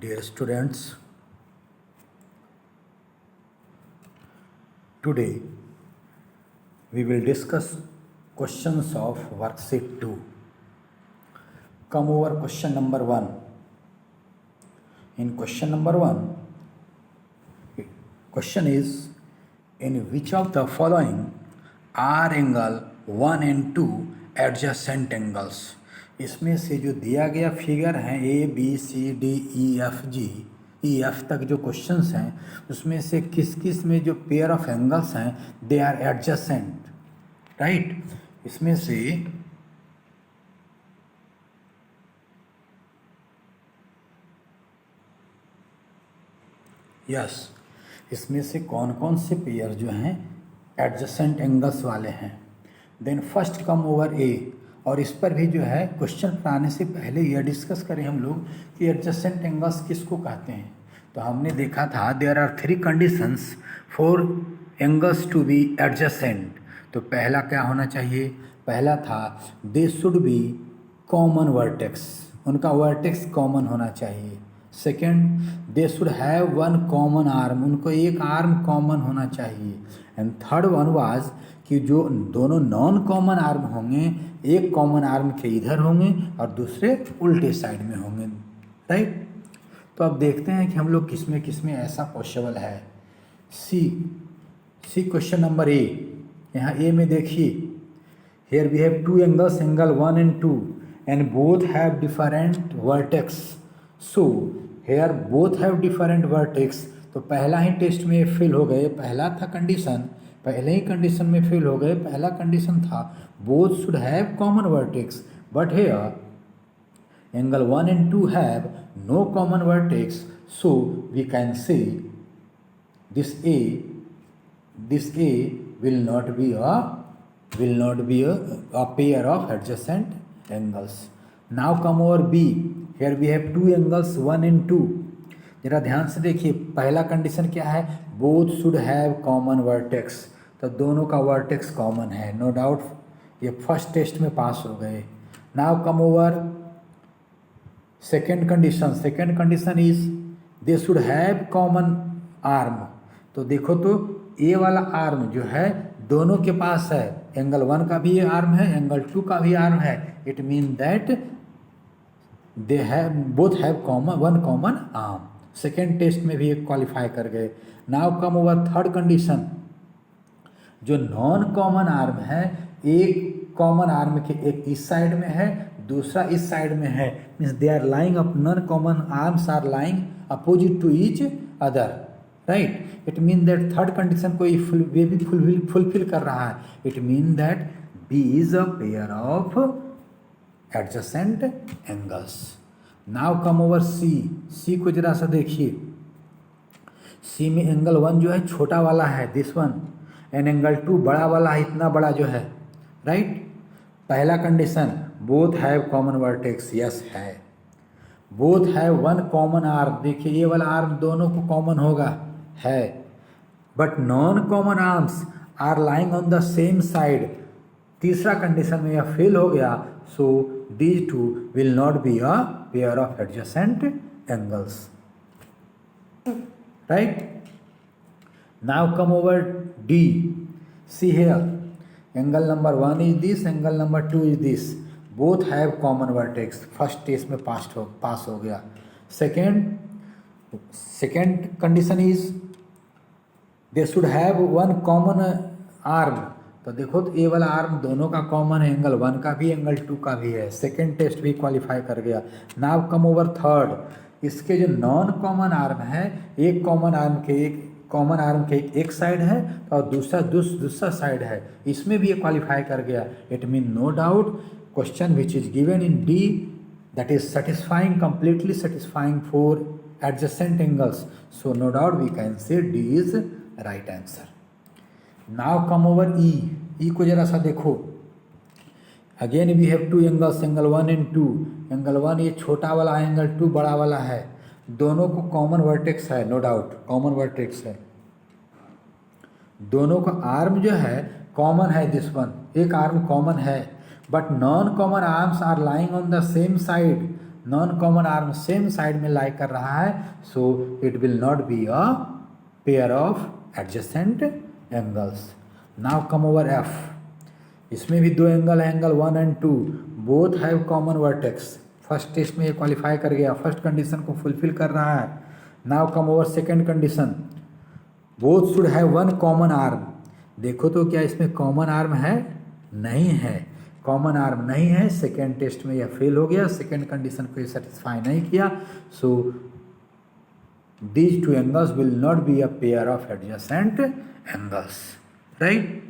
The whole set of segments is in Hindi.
Dear students, today we will discuss questions of worksheet 2. Come over question number 1. In question number 1, question is, in which of the following are angle 1 and 2 adjacent angles? इसमें से जो दिया गया फिगर है A B C D E F तक जो क्वेश्चंस हैं उसमें से किस किस में जो पेयर ऑफ एंगल्स हैं दे आर एडजेसेंट, राइट। इसमें से इसमें से कौन कौन से पेयर जो हैं एडजेसेंट एंगल्स वाले हैं। देन फर्स्ट कम ओवर ए, और इस पर भी जो है क्वेश्चन बनाने से पहले यह डिस्कस करें हम लोग कि एडजेसेंट एंगल्स किसको कहते हैं। तो हमने देखा था there are 3 conditions for angles to be adjacent. तो पहला क्या होना चाहिए, पहला था they should be common vertex, उनका वर्टेक्स कॉमन होना चाहिए। Second, they should have one common arm, उनको एक आर्म कॉमन होना चाहिए। एंड थर्ड वन वाज कि जो दोनों नॉन कॉमन आर्म होंगे एक कॉमन आर्म के इधर होंगे और दूसरे उल्टे साइड में होंगे, राइट। तो अब देखते हैं कि हम लोग किस में ऐसा पॉसिबल है। सी क्वेश्चन नंबर ए, यहाँ ए में देखिए, here we have 2 angles, angle 1 and 2 and both have different vertex. So here both have different vertex. तो पहला ही टेस्ट में फेल हो गए, पहला था कंडीशन, पहले ही कंडीशन में फेल हो गए। पहला कंडीशन था both should have common vertex, but here angle 1 and 2 have no common vertex, so we can say this A will not be a pair of adjacent angles. Now come over B. Here we have 2 angles 1 and 2. जरा ध्यान से देखिए, पहला कंडीशन क्या है, both should have common vertex, तो दोनों का वर्टेक्स कॉमन है, नो डाउट ये फर्स्ट टेस्ट में पास हो गए। Now come over second condition is they should have common arm. तो देखो तो ए वाला आर्म जो है दोनों के पास है, एंगल 1 का भी आर्म है, एंगल 2 का भी आर्म है। It mean that they have both have one common arm. Second test में भी एक क्वालिफाई कर गए। Now come over third condition, जो नॉन कॉमन आर्म है एक कॉमन आर्म के एक इस साइड में है दूसरा इस साइड में है, means they are lying up, non common arms are lying opposite to each other, right. It mean that third condition को ये भी फुलफिल कर रहा है। It mean that B is a pair of adjacent angles. Now come over C को जरा सा देखिए, सी में एंगल 1 जो है छोटा वाला है, दिस वन, एंड एंगल 2 बड़ा वाला है, इतना बड़ा जो है, राइट। पहला condition both have common vertex, yes है। Both have one common arm, देखिए ये वाला आर्म दोनों को कॉमन होगा, है। But non common arms are lying on the same side. तीसरा कंडीशन में यह फेल हो गया, so these two will not be a pair of adjacent angles, right. Now come over D, see here, angle number 1 is this, angle number 2 is this, both have common vertex. First test में पास हो गया। Second condition is they should have one common arm. तो देखो तो ए वाला आर्म दोनों का कॉमन है, एंगल 1 का भी एंगल 2 का भी है। सेकेंड टेस्ट भी क्वालिफाई कर गया। नाउ कम ओवर थर्ड, इसके जो नॉन कॉमन आर्म है एक कॉमन आर्म के एक साइड है और दूसरा साइड है, इसमें भी ये क्वालिफाई कर गया। It mean no doubt question which is given in D that is satisfying, completely satisfying for adjacent angles, so no doubt we can say D is right answer. Now come over E को जरा सा देखो, again we have 2 angles, angle 1 and 2, angle 1 ये छोटा वाला है, एंगल 2 बड़ा वाला है, दोनों को कॉमन वर्टेक्स है, नो डाउट कॉमन वर्टेक्स है। दोनों का आर्म जो है कॉमन है, दिस वन एक आर्म कॉमन है, but non common arms are lying on the same side. Non common arm same side में लाई कर रहा है, so it will not be a pair of adjacent angles. Now come over F. इसमें भी दो एंगल है, angle 1 and 2, both have common vertex. First test में ये क्वालिफाई कर गया, फर्स्ट कंडीशन को फुलफिल कर रहा है। Now come over second condition, both should have one common arm. देखो तो क्या इसमें कॉमन आर्म है? नहीं है, कॉमन आर्म नहीं है। सेकेंड टेस्ट में यह फेल हो गया, सेकेंड कंडीशन को ये सेटिस्फाई नहीं किया, सो these two angles will not be a pair of adjacent angles, right?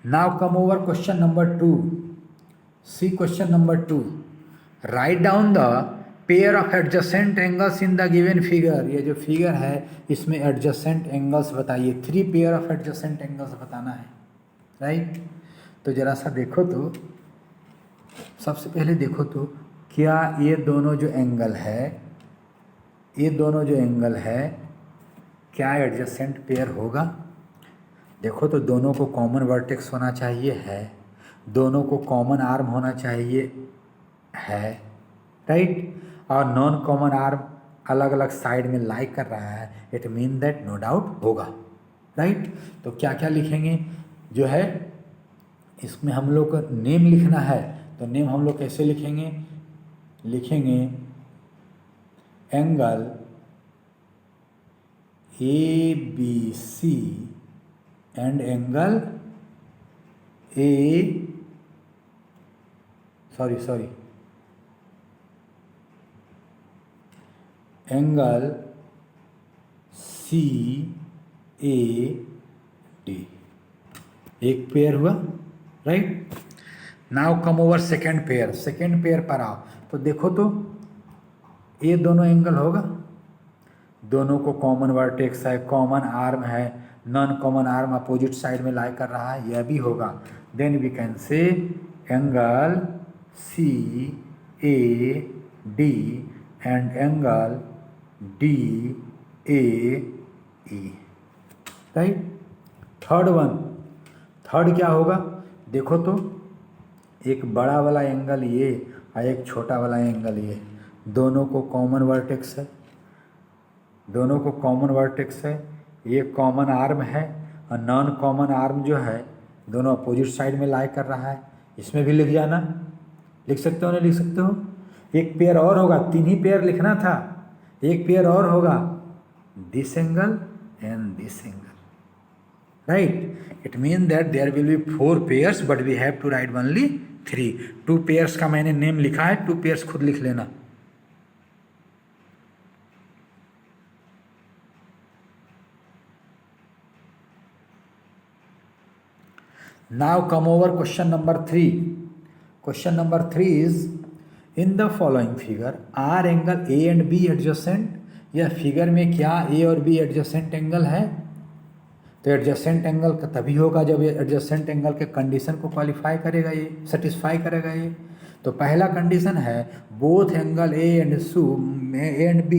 Now come over question number 2. See question number 2. Write down the pair of adjacent angles in the given figure. ये जो फिगर है इसमें adjacent angles बताइए, 3 pair of adjacent angles बताना है, राइट? तो जरा सा देखो तो, सबसे पहले देखो तो क्या ये दोनों जो एंगल है, ये दोनों जो एंगल है क्या एडजेसेंट पेयर होगा? देखो तो दोनों को कॉमन वर्टेक्स होना चाहिए, है। दोनों को कॉमन आर्म होना चाहिए, है, राइट? और नॉन कॉमन आर्म अलग अलग साइड में लाई कर रहा है, it mean that no doubt होगा, राइट? तो क्या क्या लिखेंगे जो है इसमें हम लोग को नेम लिखना है, तो नेम हम लोग कैसे लिखेंगे? लिखेंगे angle ABC and angle angle CAD, एक पेयर हुआ, right? Now come over second pair. Second pair पर आओ तो देखो तो ये दोनों एंगल होगा, दोनों को कॉमन वर्टेक्स है, कॉमन आर्म है, non common arm opposite side में लाई कर रहा है, यह भी होगा। Then we can say angle CAD and angle DAE, right? Third क्या होगा? देखो तो एक बड़ा वाला एंगल ये और एक छोटा वाला एंगल ये, दोनों को कॉमन वर्टेक्स है, दोनों को कॉमन वर्टेक्स है, ये कॉमन आर्म है और नॉन कॉमन आर्म जो है दोनों अपोजिट साइड में लाई कर रहा है। इसमें भी लिख जाना, लिख सकते हो ना, लिख सकते हो। एक पेयर और होगा, 3 ही पेयर लिखना था, एक पेयर और होगा, this angle and this angle, right? It mean that there will be 4 pairs but we have to write only 3। 2 pairs का मैंने नेम लिखा है, 2 पेयर्स खुद लिख लेना। Now come over question number 3. Question number 3 is, in the following figure are angle A and B adjacent? यह फिगर में क्या A और B एडजेसेंट एंगल है? तो एडजेसेंट एंगल का तभी होगा जब ये एडजेसेंट एंगल के कंडीशन को क्वालिफाई करेगा, ये सेटिस्फाई करेगा ये। तो पहला कंडीशन है both angle A and B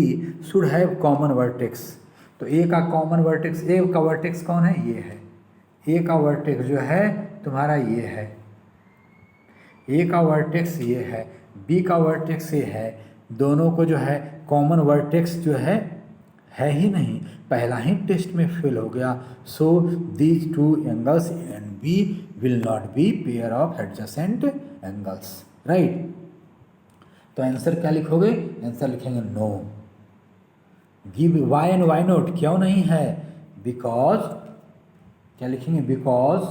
should have common vertex. तो A का कॉमन वर्टेक्स, A का वर्टेक्स कौन है? ये है। A का वर्टेक्स जो है तुम्हारा ये है, A का वर्टेक्स ये है, B का वर्टेक्स ये है। दोनों को जो है कॉमन वर्टेक्स जो है ही नहीं, पहला ही टेस्ट में फेल हो गया। So these 2 angles A and B will not be pair of adjacent angles, right? तो आंसर क्या लिखोगे? आंसर लिखेंगे no. Give why and why not, क्यों नहीं है? बिकॉज, क्या लिखेंगे? Because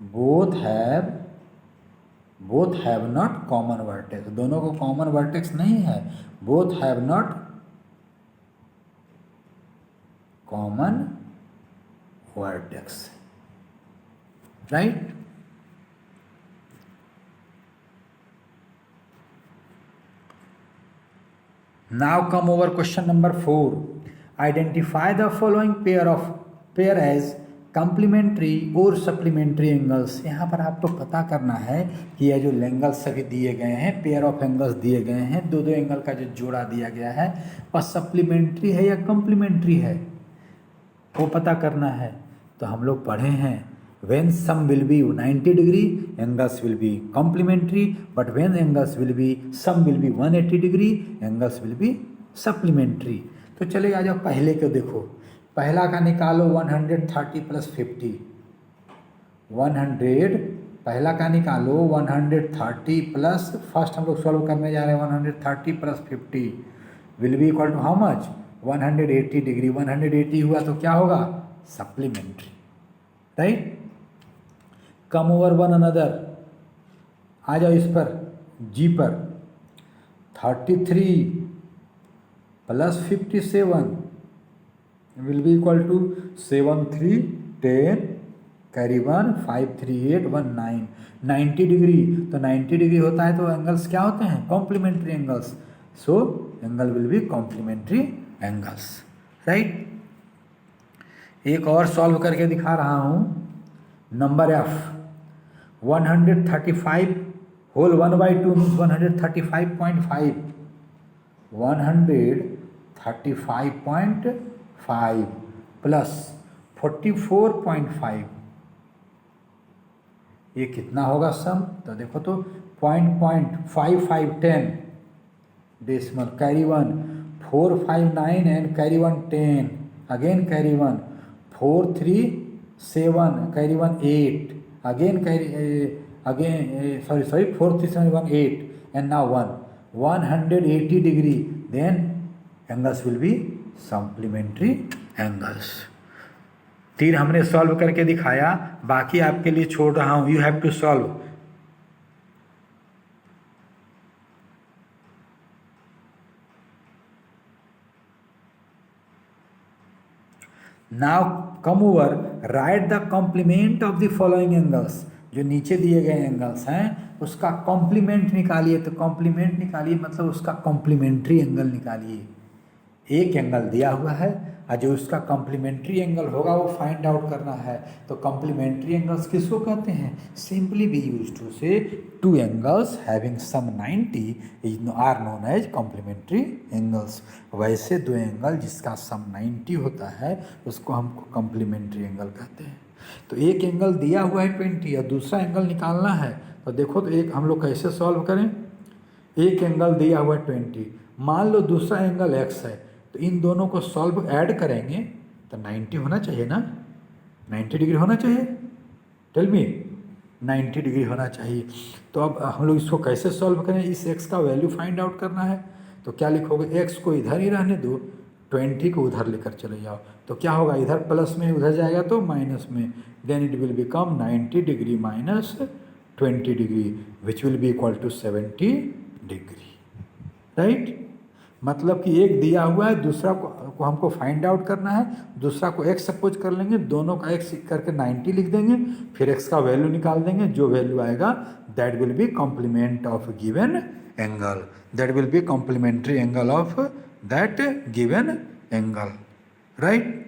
both have not common vertex, दोनों को कॉमन वर्टेक्स नहीं है, both have not common vertex, right? Now come over question number 4. Identify the following pair as complementary और सप्लीमेंट्री एंगल्स, यहाँ पर आपको पता करना है कि यह जो एंगल्स सभी दिए गए हैं, पेयर ऑफ एंगल्स दिए गए हैं, दो दो एंगल का जो जोड़ा दिया गया है वह सप्लीमेंट्री है या कॉम्प्लीमेंट्री है, वो पता करना है। तो हम लोग पढ़े हैं when sum will be 90 degree angles will be complementary, but when angles will be sum will be 180 degree angles will be supplementary। तो चले आ जाओ पहले को देखो, पहला का निकालो 130 प्लस 50, 100 पहला का निकालो 130 प्लस, फर्स्ट हम लोग सॉल्व करने जा रहे हैं 130 plus 50 will be equal to how much 180 degree. 180 हुआ तो क्या होगा supplementary, right. Come over one another, आ जाओ इस पर जी पर, 33 plus 57 will be equal to 7 3 10 carry 1 5 3 8 1 9 90 degree. तो 90 डिग्री होता है तो एंगल्स क्या होते हैं complementary angles, so angle will be complementary angles, right. एक और सॉल्व करके दिखा रहा हूँ, number F 135 whole 1/2 means 135.5, 135.5 plus 44.5, ये कितना होगा सम, तो देखो तो 0.5510 decimal, carry 1 459 and carry 1 10 again carry 1 437 carry 1 8 again carry sorry 437 8 and now 180 degree, then angles will be supplementary angles। तीन हमने सॉल्व करके दिखाया, बाकी आपके लिए छोड़ रहा हूं, you have to solve. Now come over write the complement of the following angles, जो नीचे दिए गए एंगल्स हैं उसका कॉम्प्लीमेंट निकालिए। तो कॉम्प्लीमेंट निकालिए मतलब उसका कॉम्प्लीमेंट्री एंगल निकालिए। एक एंगल दिया हुआ है और जो उसका कॉम्प्लीमेंट्री एंगल होगा वो फाइंड आउट करना है। तो कॉम्प्लीमेंट्री एंगल्स किसको कहते हैं, simply we use to say two angles having sum 90 are known as complementary angles. वैसे दो एंगल जिसका सम 90 होता है उसको हम कॉम्प्लीमेंट्री एंगल कहते हैं। तो एक एंगल दिया हुआ है 20 और दूसरा एंगल निकालना है, तो देखो तो एक हम लोग कैसे सॉल्व करें। एक एंगल दिया हुआ है 20, मान लो दूसरा एंगल x है, तो इन दोनों को सॉल्व ऐड करेंगे तो 90 होना चाहिए ना, 90 डिग्री होना चाहिए, टेल मी 90 डिग्री होना चाहिए। तो अब हम लोग इसको कैसे सॉल्व करें, इस x का वैल्यू फाइंड आउट करना है। तो क्या लिखोगे, x को इधर ही रहने दो, 20 को उधर लेकर चले जाओ, तो क्या होगा इधर प्लस में उधर जाएगा तो माइनस में, then it will become 90 degree minus 20 degree which will be equal to 70 degree, right. मतलब कि एक दिया हुआ है, दूसरा को हमको फाइंड आउट करना है, दूसरा को x सपोज कर लेंगे, दोनों का x करके 90 लिख देंगे, फिर x का वैल्यू निकाल देंगे, जो वैल्यू आएगा that will be complement of given angle, that will be complementary angle of that given angle, right.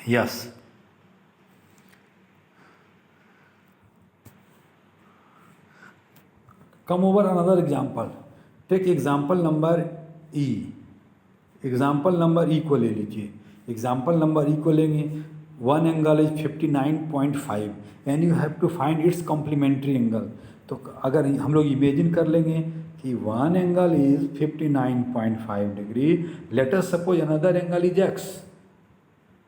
Yes. Come over another example, take example number E. Example number E को ले लीजिए। एग्जाम्पल नंबर ई को लेंगे, one angle is 59.5 and you have to find its complementary angle. तो अगर हम लोग इमेजिन कर लेंगे कि one angle is 59.5 degree, let us suppose another angle is x,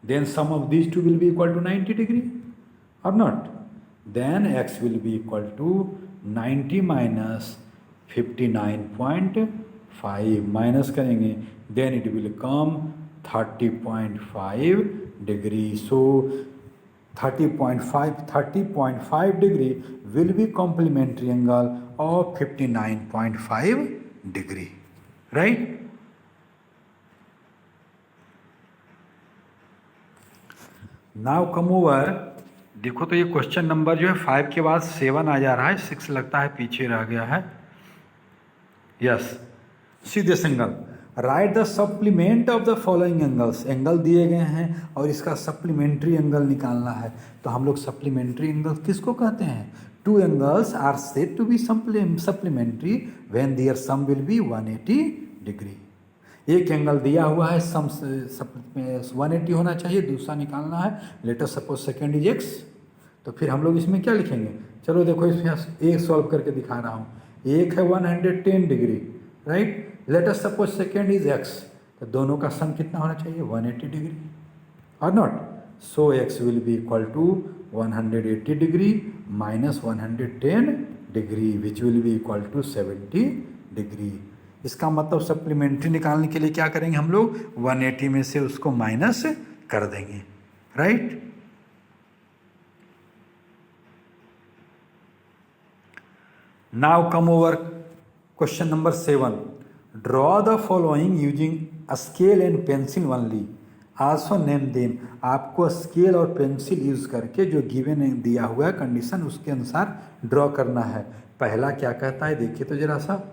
then sum of these two will be equal to 90 degree or not, then x will be equal to 90 minus 59.5 minus करेंगे, then it will come 30.5 degree. So 30.5 degree will be complementary angle of 59.5 degree, right? Now come over, देखो तो ये क्वेश्चन नंबर जो है 5 के बाद 7 आ जा रहा है, 6 लगता है पीछे रह गया है। Yes, see this angle, right the supplement of the following angles. Angle दिए गए हैं और इसका सप्लीमेंट्री एंगल निकालना है। तो हम लोग सप्लीमेंट्री एंगल किसको कहते हैं? Two angles are said to be supplementary when their sum will be 180 degree. एक एंगल दिया हुआ है, सम 180 होना चाहिए, दूसरा निकालना है, late us suppose second is x. तो फिर हम लोग इसमें क्या लिखेंगे? चलो देखो इसमें एक सॉल्व करके दिखा रहा हूँ। एक है 110 degree, right, late us suppose second is x, तो दोनों का सम कितना होना चाहिए? 180 डिग्री और not. So x will be equal to 180 degree minus 110 degree which will be equal to 70 degree. इसका मतलब सप्लीमेंट्री निकालने के लिए क्या करेंगे हम लोग? 180 में से उसको माइनस कर देंगे, right. Now come over question number 7, draw the following using a scale and pencil only, also name them. आपको स्केल और पेंसिल यूज करके जो गिवन दिया हुआ है कंडीशन उसके अनुसार ड्रॉ करना है। पहला क्या कहता है देखिए तो जरा सा,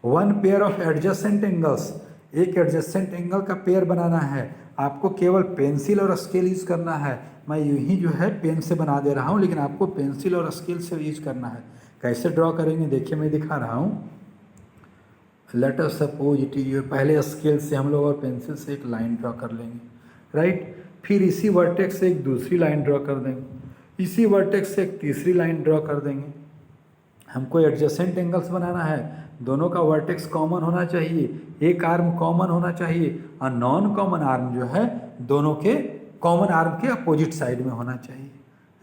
one pair of adjacent angles, एक एडजेसेंट एंगल का पेयर बनाना है। आपको केवल पेंसिल और स्केल यूज करना है। मैं यूं ही जो है पेन से बना दे रहा हूं, लेकिन आपको पेंसिल और स्केल से यूज करना है। कैसे ड्रॉ करेंगे देखिए, मैं दिखा रहा हूं। Late us suppose it is, पहले स्केल से हम लोग और पेंसिल से एक लाइन ड्रॉ कर लेंगे, राइट। फिर इसी वर्टेक्स से एक दूसरी लाइन ड्रॉ कर देंगे, इसी वर्टेक्स से एक तीसरी लाइन ड्रॉ कर देंगे। हमको एडजेसेंट एंगल्स बनाना है, दोनों का वर्टेक्स कॉमन होना चाहिए, एक आर्म कॉमन होना चाहिए और नॉन कॉमन आर्म जो है दोनों के कॉमन आर्म के अपोजिट साइड में होना चाहिए,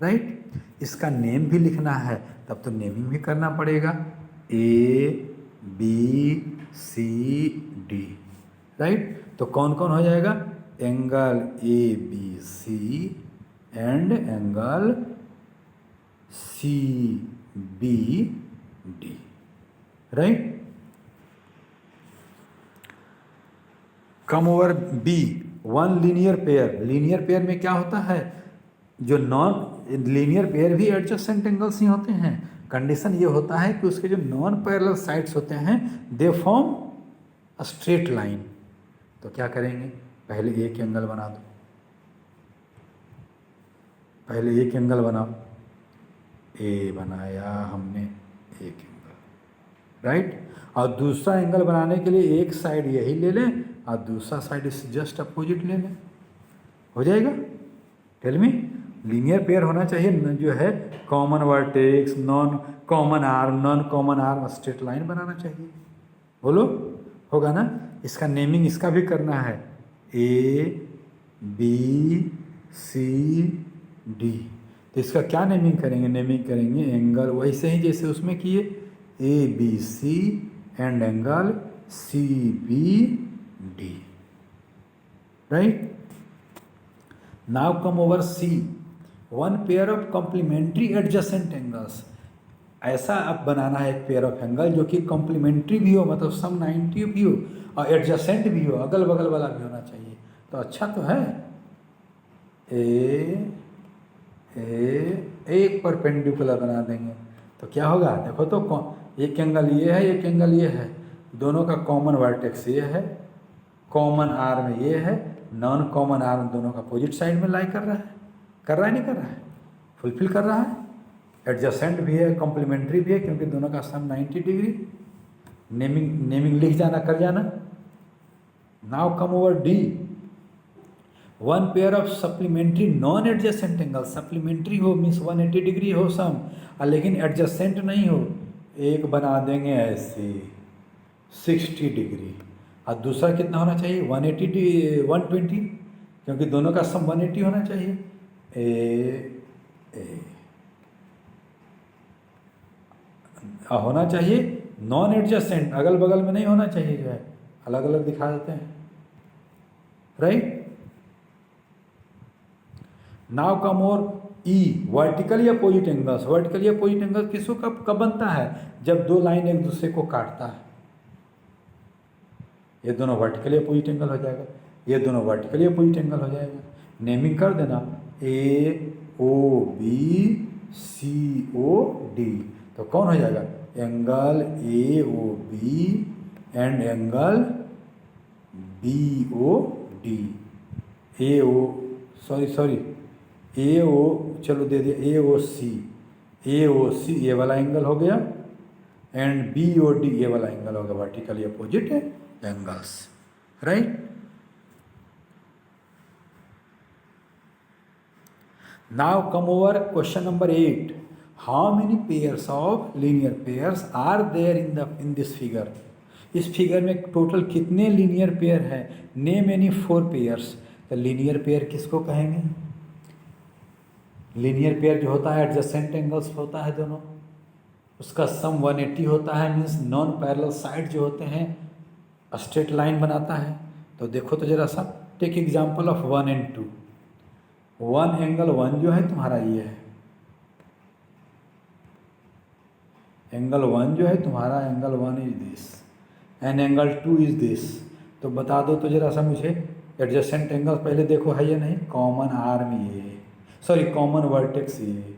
राइट। इसका नेम भी लिखना है, तब तो नेमिंग भी करना पड़ेगा, A B C D, right. तो कौन कौन हो जाएगा? Angle A B C and angle C B D, right. Come over B, one linear pair. Linear pair में क्या होता है? जो नॉन लीनियर पेयर भी एडजेसेंट एंगल्स ही होते हैं। कंडीशन ये होता है कि उसके जो नॉन पैरेलल साइड्स होते हैं they form a straight line. तो क्या करेंगे? पहले एक एंगल बना दो, पहले एक एंगल बनाओ, ए बनाया हमने एक एंगल, राइट। और दूसरा एंगल बनाने के लिए एक साइड यही ले लें और दूसरा साइड इस जस्ट अपोजिट ले लें, हो जाएगा। टेल मी, लीनियर पेयर होना चाहिए जो है common vertex, non common arm, non common arm, straight line बनाना चाहिए। बोलो, होगा ना? इसका नेमिंग इसका भी करना है, ए बी सी डी। तो इसका क्या नेमिंग करेंगे? नेमिंग करेंगे एंगल वैसे ही जैसे उसमें किए, A B C and angle C B D, right. Now come over C, one pair of complementary adjacent angles. ऐसा अब बनाना है एक पेयर ऑफ एंगल जो कि कॉम्प्लीमेंट्री भी हो, मतलब सम 90 भी हो और एडजेसेंट भी हो, अगल बगल वाला भी होना चाहिए। तो अच्छा तो है, एक परपेंडिकुलर बना देंगे तो क्या होगा? देखो तो एक एंगल ये है, एक एंगल ये है, दोनों का कॉमन वर्टेक्स ये है, कॉमन आर्म ये है, नॉन कॉमन आर्म दोनों का अपोजिट साइड में लाई कर रहा है नहीं कर रहा है, फुलफिल कर रहा है। एडजेसेंट भी है, कॉम्प्लीमेंट्री भी है, क्योंकि दोनों का सम 90 डिग्री। नेमिंग लिख जाना, कर जाना। Now come over D. One pair of supplementary non adjacent angle, supplementary हो मीन्स 180 डिग्री हो सम, लेकिन एडजेसेंट नहीं हो, एक बना देंगे ऐसे 60 डिग्री, और दूसरा कितना होना चाहिए 120, क्योंकि दोनों का सम 180 होना चाहिए। होना चाहिए नॉन एडजेसेंट, अगल बगल में नहीं होना चाहिए, जो है अलग अलग दिखा देते हैं, राइट। नाउ कम और E, vertically opposite angles. Vertically opposite angle किसको कब बनता है, जब दो लाइन एक दूसरे को काटता है। ये दोनों वर्टिकली अपोजिट एंगल हो जाएगा, ये दोनों वर्टिकली अपोजिट एंगल हो जाएगा। नेमिंग कर देना, ए O B C O D, तो कौन हो जाएगा, angle A O B and angle B O D. A O sorry A O, चलो दे दिया ए ओ सी, ये वाला एंगल हो गया, एंड बी ओ डी ये वाला एंगल हो गया, vertically opposite angles, right. Now come over question number 8। How many pairs of linear pairs are there in this figure. इस फिगर में टोटल कितने लीनियर पेयर है, नेम एनी 4 पेयर्स। तो लीनियर पेयर किसको कहेंगे, लीनियर पेयर जो होता है एडजेसेंट एंगल्स होता है दोनों, उसका सम 180 होता है, मीन्स नॉन पैरेलल साइड जो होते हैं स्ट्रेट लाइन बनाता है। तो देखो तो जरा सा, take example of 1 and 2। 1 angle 1 जो है तुम्हारा ये है, एंगल 1 जो है तुम्हारा, angle 1 is this and angle 2 is this. तो बता दो तो जरा सा मुझे, एडजेसेंट एंगल पहले देखो है या नहीं, कॉमन आर्म ये, सॉरी कॉमन वर्टेक्स ये,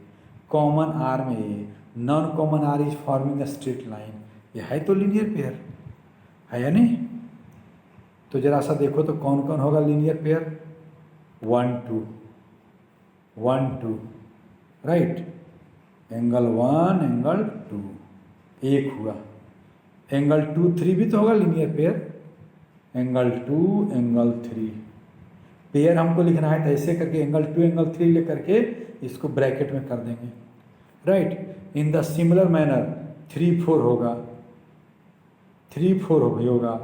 कॉमन आर्म ये, non common arm is forming a straight line, ये है तो लीनियर पेयर है या नहीं। तो जरा सा देखो तो कौन कौन होगा linear pair, 1 2 1 2, right, angle 1 angle 2 एक हुआ, एंगल 2 3 भी तो होगा linear pair, angle 2 angle 3। Pair हमको लिखना है तो ऐसे करके एंगल 2 एंगल 3 लेकर के इसको ब्रैकेट में कर देंगे, right. In the similar manner 3 4 होगा, 3 4 भी होगा,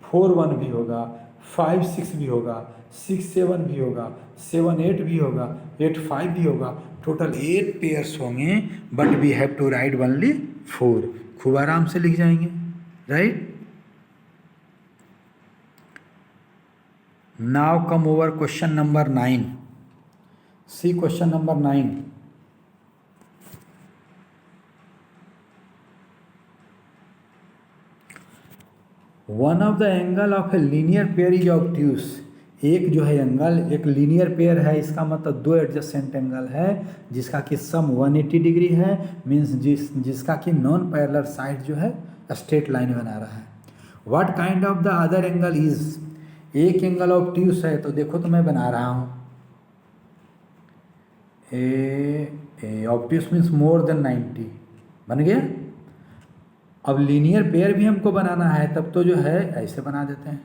4 1 भी होगा, 5 6 भी होगा, 6 7 भी होगा, 7 8 भी होगा, 8 5 भी होगा। टोटल 8 पेयर्स होंगे, but we have to write only 4। खूब आराम से लिख जाएंगे, right. Now come over question number 9। See question number 9। One of the angle of a linear pair is obtuse. एक जो है एंगल, एक लीनियर पेयर है, इसका मतलब 2 एडजेसेंट एंगल है जिसका कि सम 180 डिग्री है, मीन्स जिसका कि नॉन पैरेलल साइड जो है स्ट्रेट लाइन बना रहा है। What kind of the other angle is. एक एंगल ऑब्ट्यूस है, तो देखो तो मैं बना रहा हूँ, ऑब्ट्यूस मीन्स मोर देन 90 बन गया। अब लीनियर पेयर भी हमको बनाना है, तब तो जो है ऐसे बना देते हैं,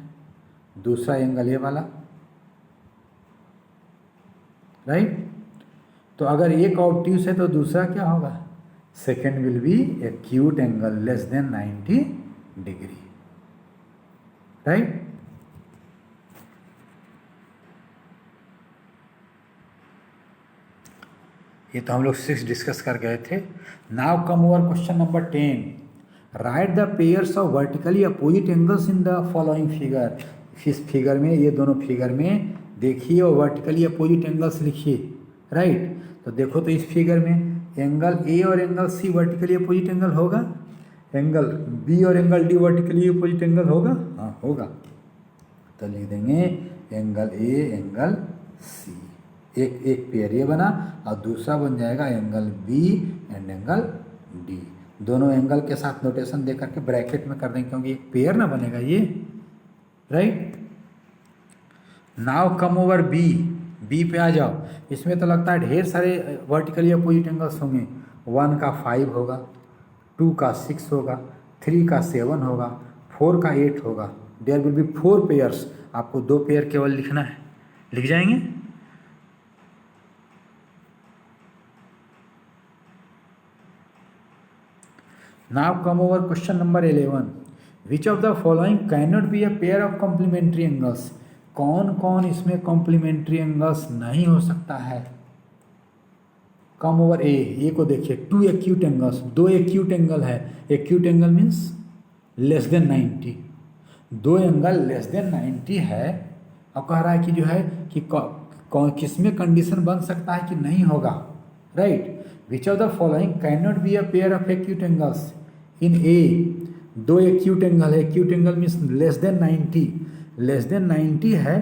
दूसरा एंगल ये वाला, राइट। तो अगर एक ऑब्ट्यूस है तो दूसरा क्या होगा, second will be acute angle less than 90 degree, right. ये तो हम लोग 6 डिस्कस कर गए थे। Now come over question number 10। Write the pairs of vertically opposite angles in the following figure. इस फिगर में, ये दोनों फिगर में देखिए और वर्टिकली अपोजिट एंगल्स लिखिए, राइट। तो देखो तो इस फिगर में एंगल ए और angle C vertically opposite angle होगा, एंगल बी और angle D vertically opposite angle होगा, हाँ होगा। तो लिख देंगे एंगल ए एंगल सी, एक पेयर ये बना और दूसरा बन जाएगा angle B and angle D. दोनों एंगल के साथ नोटेशन दे करके ब्रैकेट में कर देंगे, क्योंकि एक पेयर ना बनेगा ये, right. Now come over B, B पे आ जाओ। इसमें तो लगता है ढेर सारे वर्टिकली अपोजिट एंगल्स होंगे। 1 का 5 होगा, 2 का 6 होगा, 3 का 7 होगा, 4 का 8 होगा। There will be 4 pairs. आपको 2 पेयर केवल लिखना है, लिख जाएंगे। Now come over question number 11। Which of the following can not be a pair of complementary angles. कौन कौन इसमें कॉम्प्लीमेंट्री एंगल्स नहीं हो सकता है। कम ओवर ए को देखिए, 2 एक्यूट एंगल्स, 2 एक्यूट एंगल है। Acute angle means less than 90, 2 angle less than 90 है। और कह रहा है कि जो है कि किसमें कंडीशन बन सकता है कि नहीं होगा, right. Which of the following can not be a pair of acute angles. In A 2 acute angle है, acute angle means less than 90, less than 90 है,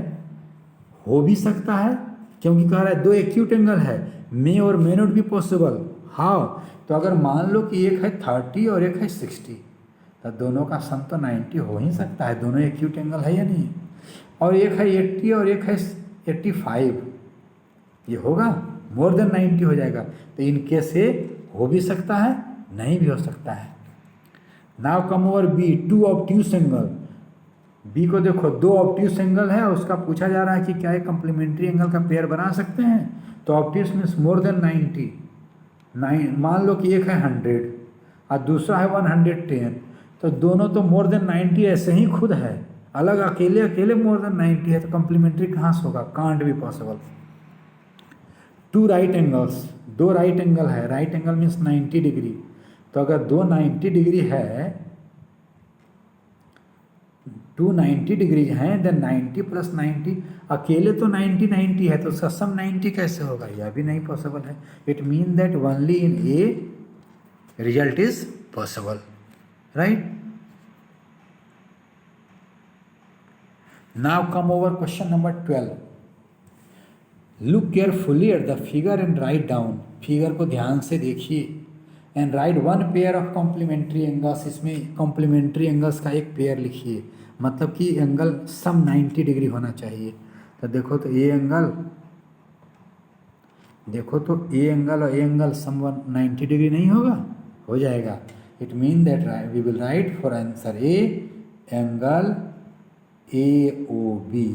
हो भी सकता है क्योंकि कह रहा है 2 एक्यूट एंगल है। मे और may not be possible. How, तो अगर मान लो कि एक है 30 और एक है 60, तो दोनों का सम तो 90 हो ही सकता है, दोनों एक्यूट एंगल है या नहीं। और एक है 80 और एक है 85, ये होगा, मोर देन 90 हो जाएगा। तो इनके से हो भी सकता है, नहीं भी हो सकता है। Now come over B, 2 obtuse angle. B को देखो, 2 ऑब्ट्यूस एंगल है, उसका पूछा जा रहा है कि क्या ये कम्प्लीमेंट्री एंगल का पेयर बना सकते हैं। तो ऑब्ट्यूस मीन्स मोर देन 90। मान लो कि एक है 100 और दूसरा है 110, तो दोनों तो मोर देन 90 ऐसे ही खुद है, अलग अकेले अकेले मोर देन 90 है, तो कम्प्लीमेंट्री कहाँ से होगा, can't be possible. 2 right angles, 2 right angle है, राइट एंगल मीन्स 90 डिग्री। तो अगर 2 90 डिग्री है, 2 90 डिग्री हैं, देन 90 प्लस 90, अकेले तो 90 90 है, तो उसका सम 90 कैसे होगा, यह भी नहीं पॉसिबल है। It mean that only in A result is possible, right. Now come over question number 12। Look carefully at the figure and write down. Figure को ध्यान से देखिए and write 1 pair of complementary angles. इसमें कॉम्प्लीमेंट्री एंगल्स का एक पेयर लिखिए, मतलब कि एंगल सम 90 डिग्री होना चाहिए। तो देखो तो ए एंगल, देखो तो ए एंगल और ए एंगल सम 90 डिग्री नहीं होगा, हो जाएगा। It mean that we will write for answer A angle A O B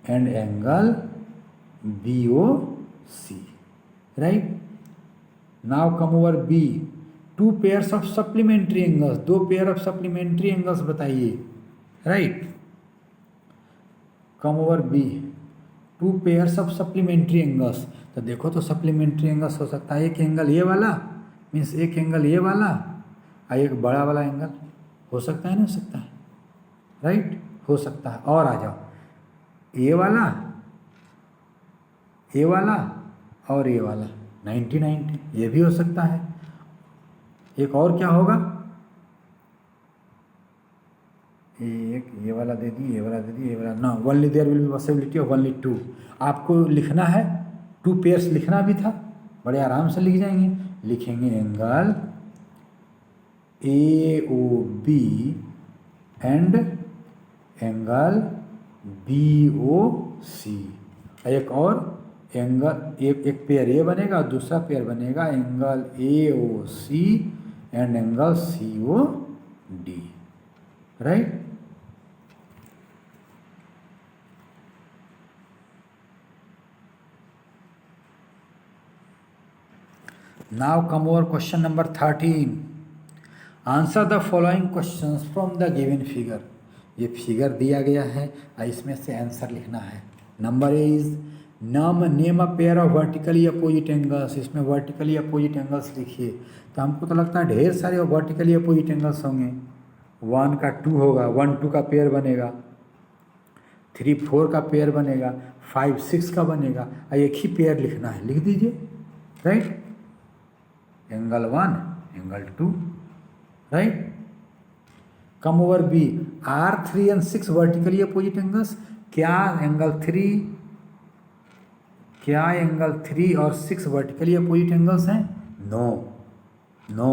and angle B O C, right. Now come over B, 2 pairs of supplementary angles, 2 pair of supplementary angles बताइए, right. Come over B, 2 pairs of supplementary angles. तो देखो तो सप्लीमेंट्री एंगल्स हो सकता है, एक एंगल ये वाला मीन्स एक एंगल ये वाला और एक बड़ा वाला एंगल, हो सकता है, नहीं हो सकता है, राइट, हो सकता है। और आ जाओ, ये वाला, ये वाला और ये वाला 90 90, ये भी हो सकता है। एक और क्या होगा, एक ये वाला दे दी, ये वाला दे दी, ये वाला ना, only there will be possibility of only 2। आपको लिखना है, 2 पेयर्स लिखना भी था, बड़े आराम से लिख जाएंगे। लिखेंगे angle A O B and angle B O C. एक और एंगल, एक पेयर ये बनेगा और दूसरा पेयर बनेगा angle A O C and angle C O D, right. Now come over question number 13। Answer the following questions from the given figure. ये फिगर दिया गया है और इसमें से आंसर लिखना है। Number A is name a pair of vertically opposite angles. इसमें वर्टिकली अपोजिट एंगल्स लिखिए। तो हमको तो लगता है ढेर सारे वर्टिकली अपोजिट एंगल्स होंगे। 1 का 2 होगा, 1 2 का पेयर बनेगा, 3 4 का पेयर बनेगा, 5 6 का बनेगा और एक ही पेयर लिखना है, लिख दीजिए, right. Angle 1 angle 2, right. Come over B, R3 and 6 vertically opposite angles. क्या एंगल 3 और 6 वर्टिकली अपोजिट एंगल्स हैं? No, no,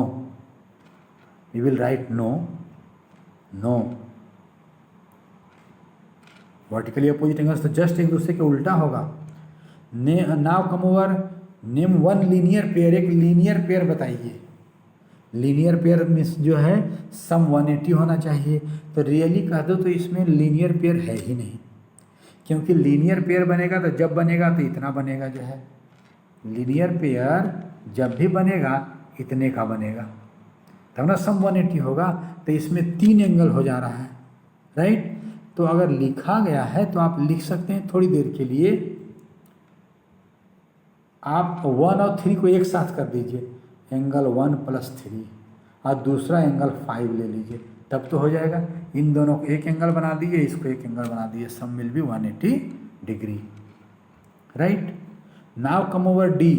we will write no, no. Vertically opposite angles तो जस्ट एक दूसरे के उल्टा होगा। Now come over, name one linear pair, एक लीनियर पेयर बताइए। लीनियर पेयर मीन्स जो है सम 180 होना चाहिए, तो रियली कह दो तो इसमें लीनियर पेयर है ही नहीं, क्योंकि लीनियर पेयर बनेगा तो जब बनेगा तो इतना बनेगा, जो है लीनियर पेयर जब भी बनेगा इतने का बनेगा, तब ना सम 180 होगा। तो इसमें 3 एंगल हो जा रहा है, राइट। तो अगर लिखा गया है तो आप लिख सकते हैं थोड़ी देर के लिए, आप 1 और 3 को एक साथ कर दीजिए, एंगल 1 + 3, और दूसरा एंगल 5 ले लीजिए, तब तो हो जाएगा। इन दोनों को एक एंगल बना दीजिए, इसको एक एंगल बना दीजिए, sum will be 180 degree, right. Now come over D,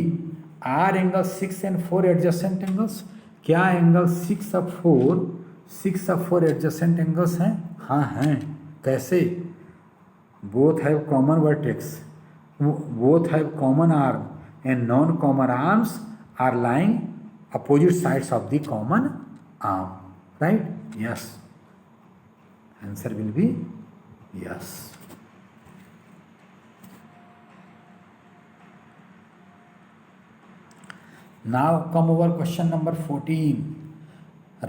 are angle 6 and 4 adjacent angles. क्या एंगल 6 और 4 एडजेसेंट एंगल्स हैं? हाँ हैं। कैसे? Both have common vertex, both have common arm and non common arms are lying opposite sides of the common arm, right? Yes, answer will be yes. Now come over question number 14.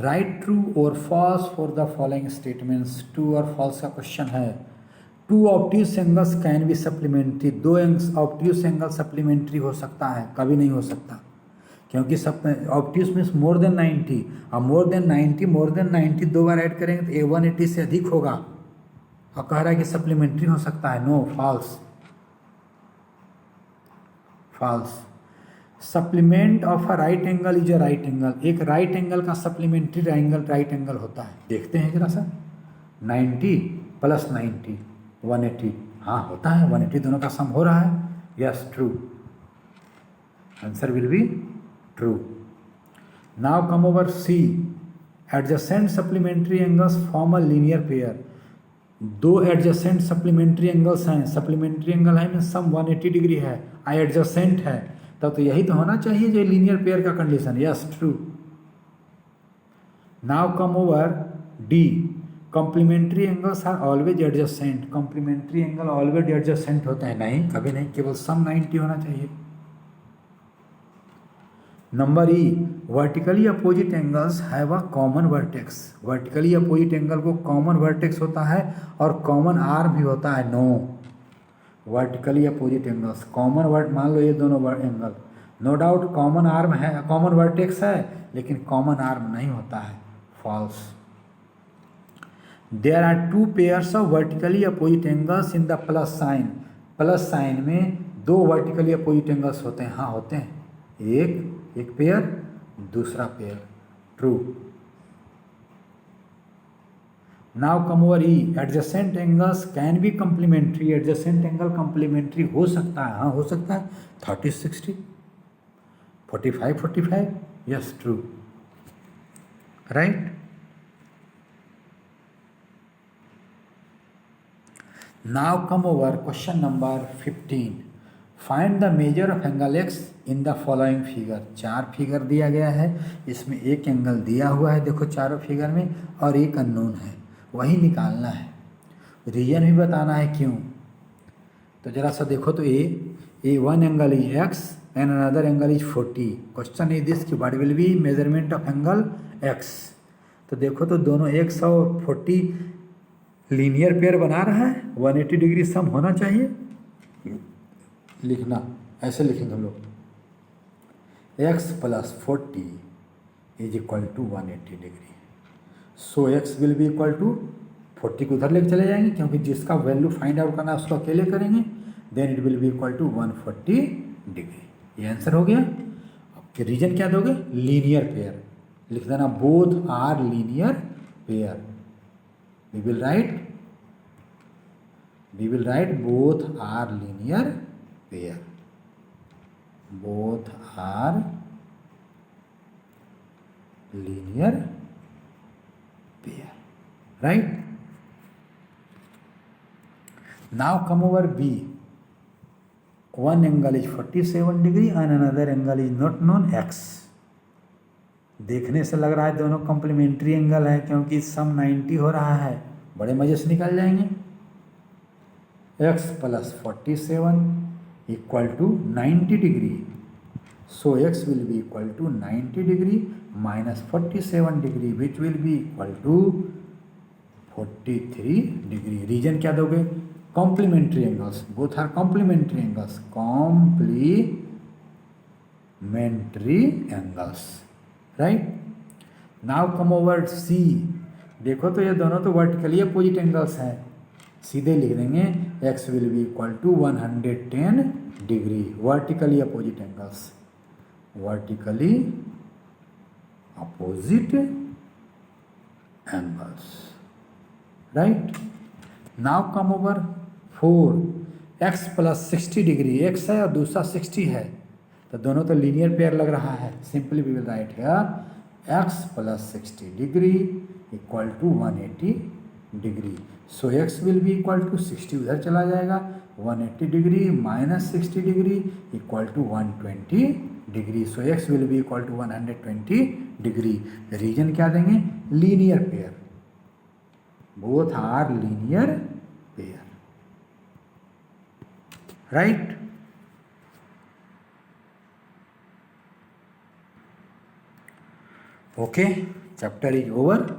Write true or false for the following statements. True और false का क्वेश्चन है। Two obtuse angles can be supplementary, 2 obtuse angle supplementary हो सकता है, कभी नहीं हो सकता, क्योंकि सब ऑब्ट्यूस मीन्स मोर देन 90, और मोर देन 90 दो बार ऐड करेंगे तो 180 से अधिक होगा, और कह रहा है कि सप्लीमेंट्री हो सकता है। No, false. Supplement of a right angle is a right angle, एक राइट एंगल का सप्लीमेंट्री एंगल राइट एंगल होता है। देखते हैं जरा सा, 90 + 90 180, हाँ होता है, 180 दोनों का सम हो रहा है। Yes, true, answer will be true. Now come over C. Adjacent supplementary angles form a linear pair. 2 adjacent supplementary angles हैं, supplementary angle है मीन सम 180 डिग्री है, adjacent है, तब तो यही तो होना चाहिए जो linear pair का condition. Yes, true. Now come over D. Complementary angles are always adjacent. Complementary angle always adjacent होते हैं? नहीं, कभी नहीं, केवल सम 90 होना चाहिए। Number E, vertically opposite angles have a common vertex. Vertically opposite angle को कॉमन वर्टेक्स होता है और कॉमन आर्म भी होता है। No, vertically opposite angles common वर्ट, मान लो ये दोनों angle, no doubt common arm है, कॉमन वर्टेक्स है, लेकिन कॉमन आर्म नहीं होता है। False. There are 2 pairs of vertically opposite angles in the plus sign. Plus sign में 2 वर्टिकली अपोजिट एंगल्स होते हैं? हाँ होते हैं, एक पेयर, दूसरा pair. True. Now come over E, adjacent angles can be complementary. Adjacent angle complementary हो सकता है? हाँ हो सकता है, 30-60, 45-45। Yes, true, right. Now come over question number 15. Find the measure of angle x in the following figure. 4 figure दिया गया है, इसमें एक एंगल दिया हुआ है, देखो चारों फिगर में, और एक अननोन है, वही निकालना है। रीजन भी बताना है क्यों। तो जरा सा देखो तो a 1 angle is x and another angle is 40। Question is this कि what will be measurement of angle x. तो देखो तो दोनों एक्स और 40 लीनियर पेयर बना रहा है, 180 डिग्री सम होना चाहिए। लिखना ऐसे लिखेंगे हम लोग, x + 40 = 180 degree. So x will be equal to 40 को उधर लेके चले जाएंगे, क्योंकि जिसका वैल्यू फाइंड आउट करना है उसको अकेले करेंगे, then it will be equal to 140 degree. ये आंसर हो गया। अब रीजन क्या दोगे? लीनियर पेयर लिख देना, both are linear pair. We will write both are linear pair, both are linear pair, right? Now come over B. One angle is 47 degree and another angle is not known, x. देखने से लग रहा है दोनों कॉम्प्लीमेंट्री एंगल है, क्योंकि सम 90 हो रहा है, बड़े मजे से निकाल जाएंगे। x plus 47 equal to 90 degree. So x will be equal to 90 degree minus 47 degree, which will be equal to 43 degree. Region क्या दोगे? Complementary angles. Both are complementary angles. Complementary angles. Right? Now come over C. देखो तो ये दोनों तो वर्टिकली अपोजिट एंगल्स हैं. सीधे लिख देंगे x will be equal to 110 degree. Vertically opposite angles. Vertically opposite angles. Right? Now come over 4. x plus 60 degree. x है और दूसरा 60 है, तो दोनों तो लीनियर पेयर लग रहा है. Simply we will write here x plus 60 degree equal to 180 degree. So x will be equal to 60 उधर चला जाएगा, 180 degree minus 60 degree equal to 120 degree. So x will be equal to 120 degree. Reason क्या देंगे? Linear pair. Both are linear pair. Right? Okay, chapter is over.